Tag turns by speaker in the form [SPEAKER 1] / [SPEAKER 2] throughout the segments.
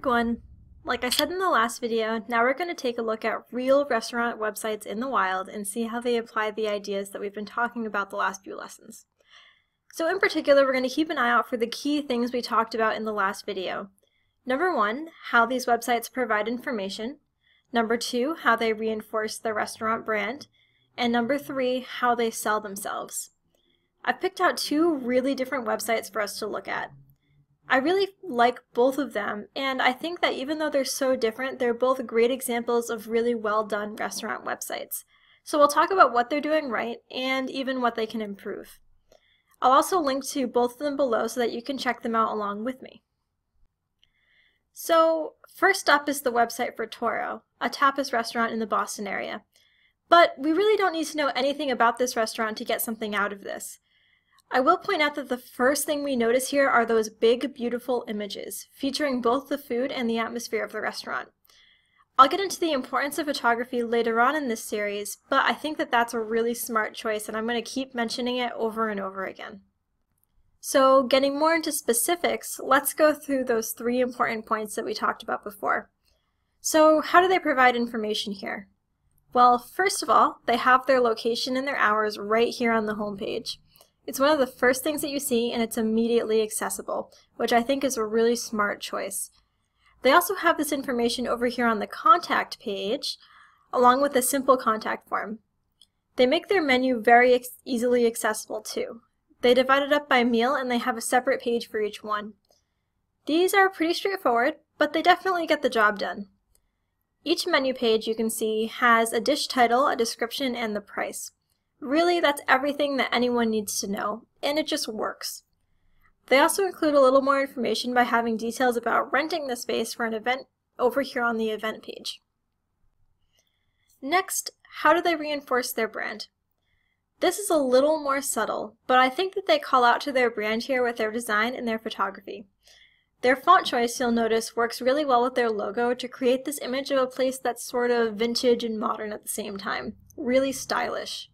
[SPEAKER 1] everyone! Like I said in the last video, now we're going to take a look at real restaurant websites in the wild and see how they apply the ideas that we've been talking about the last few lessons. So in particular, we're going to keep an eye out for the key things we talked about in the last video. Number 1, how these websites provide information. Number 2, how they reinforce the restaurant brand. And number 3, how they sell themselves. I've picked out 2 really different websites for us to look at. I really like both of them, and I think that even though they're so different, they're both great examples of really well done restaurant websites. So we'll talk about what they're doing right and even what they can improve. I'll also link to both of them below so that you can check them out along with me. So first up is the website for Torro, a tapas restaurant in the Boston area. But we really don't need to know anything about this restaurant to get something out of this. I will point out that the first thing we notice here are those big, beautiful images, featuring both the food and the atmosphere of the restaurant. I'll get into the importance of photography later on in this series, but I think that that's a really smart choice and I'm going to keep mentioning it over and over again. So getting more into specifics, let's go through those 3 important points that we talked about before. So how do they provide information here? Well, first of all, they have their location and their hours right here on the homepage. It's one of the first things that you see and it's immediately accessible, which I think is a really smart choice. They also have this information over here on the contact page, along with a simple contact form. They make their menu very easily accessible too. They divide it up by meal and they have a separate page for each one. These are pretty straightforward, but they definitely get the job done. Each menu page, you can see, has a dish title, a description, and the price. Really, that's everything that anyone needs to know, and it just works. They also include a little more information by having details about renting the space for an event over here on the event page. Next, how do they reinforce their brand? This is a little more subtle, but I think that they call out to their brand here with their design and their photography. Their font choice, you'll notice, works really well with their logo to create this image of a place that's sort of vintage and modern at the same time. Really stylish.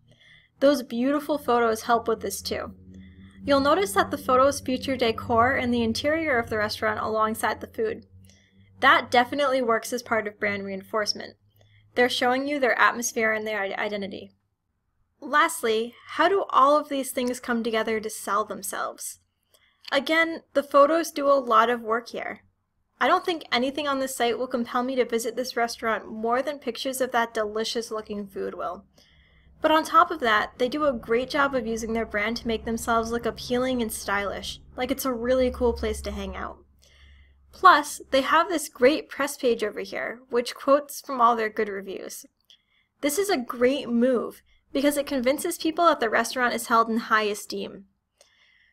[SPEAKER 1] Those beautiful photos help with this too. You'll notice that the photos feature decor and the interior of the restaurant alongside the food. That definitely works as part of brand reinforcement. They're showing you their atmosphere and their identity. Lastly, how do all of these things come together to sell themselves? Again, the photos do a lot of work here. I don't think anything on this site will compel me to visit this restaurant more than pictures of that delicious looking food will. But on top of that, they do a great job of using their brand to make themselves look appealing and stylish, like it's a really cool place to hang out. Plus, they have this great press page over here, which quotes from all their good reviews. This is a great move, because it convinces people that the restaurant is held in high esteem.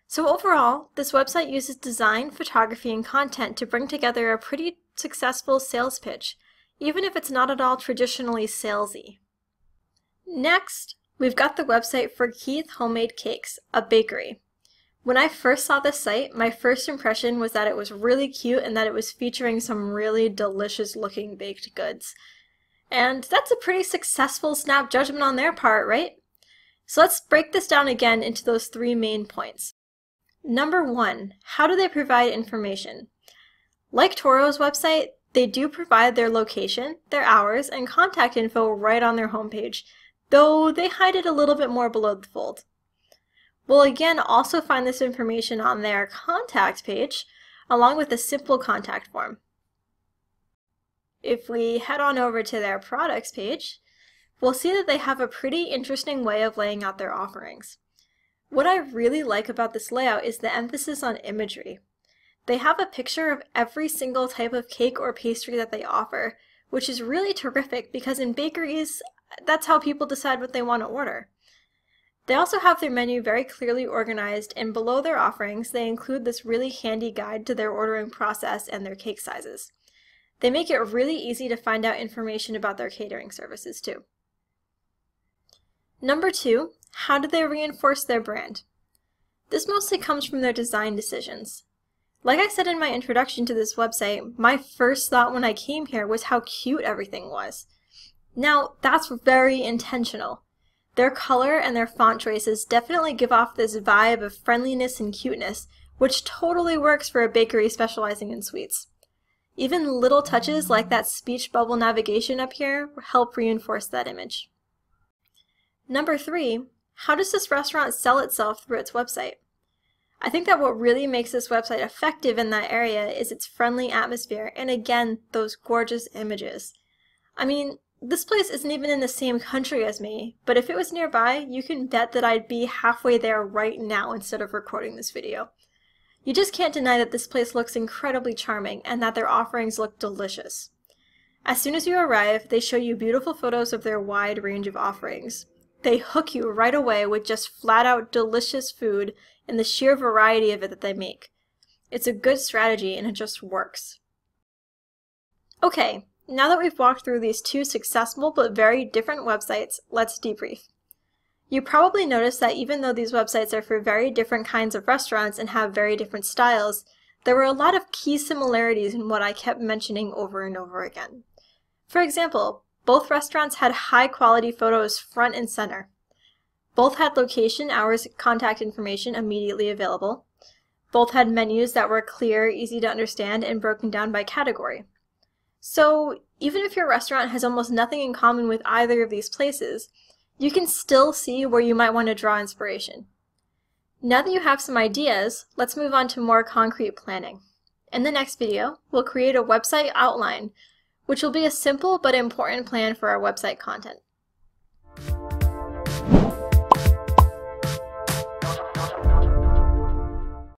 [SPEAKER 1] So overall, this website uses design, photography, and content to bring together a pretty successful sales pitch, even if it's not at all traditionally salesy. Next, we've got the website for Keith Homemade Cakes, a bakery. When I first saw this site, my first impression was that it was really cute and that it was featuring some really delicious looking baked goods. And that's a pretty successful snap judgment on their part, right? So let's break this down again into those 3 main points. Number 1, how do they provide information? Like Torro's website, they do provide their location, their hours, and contact info right on their homepage, though they hide it a little bit more below the fold. We'll again also find this information on their contact page, along with a simple contact form. If we head on over to their products page, we'll see that they have a pretty interesting way of laying out their offerings. What I really like about this layout is the emphasis on imagery. They have a picture of every single type of cake or pastry that they offer, which is really terrific because in bakeries, that's how people decide what they want to order. They also have their menu very clearly organized, and below their offerings, they include this really handy guide to their ordering process and their cake sizes. They make it really easy to find out information about their catering services too. Number 2, how do they reinforce their brand? This mostly comes from their design decisions. Like I said in my introduction to this website, my first thought when I came here was how cute everything was. Now, that's very intentional. Their color and their font choices definitely give off this vibe of friendliness and cuteness, which totally works for a bakery specializing in sweets. Even little touches like that speech bubble navigation up here help reinforce that image. Number 3, how does this restaurant sell itself through its website? I think that what really makes this website effective in that area is its friendly atmosphere and again, those gorgeous images. I mean, this place isn't even in the same country as me, but if it was nearby, you can bet that I'd be halfway there right now instead of recording this video. You just can't deny that this place looks incredibly charming and that their offerings look delicious. As soon as you arrive, they show you beautiful photos of their wide range of offerings. They hook you right away with just flat-out delicious food and the sheer variety of it that they make. It's a good strategy and it just works. Okay, now that we've walked through these 2 successful but very different websites, let's debrief. You probably noticed that even though these websites are for very different kinds of restaurants and have very different styles, there were a lot of key similarities in what I kept mentioning over and over again. For example, both restaurants had high-quality photos front and center. Both had location, hours, contact information immediately available. Both had menus that were clear, easy to understand, and broken down by category. So, even if your restaurant has almost nothing in common with either of these places, you can still see where you might want to draw inspiration. Now that you have some ideas, let's move on to more concrete planning. In the next video, we'll create a website outline, which will be a simple but important plan for our website content.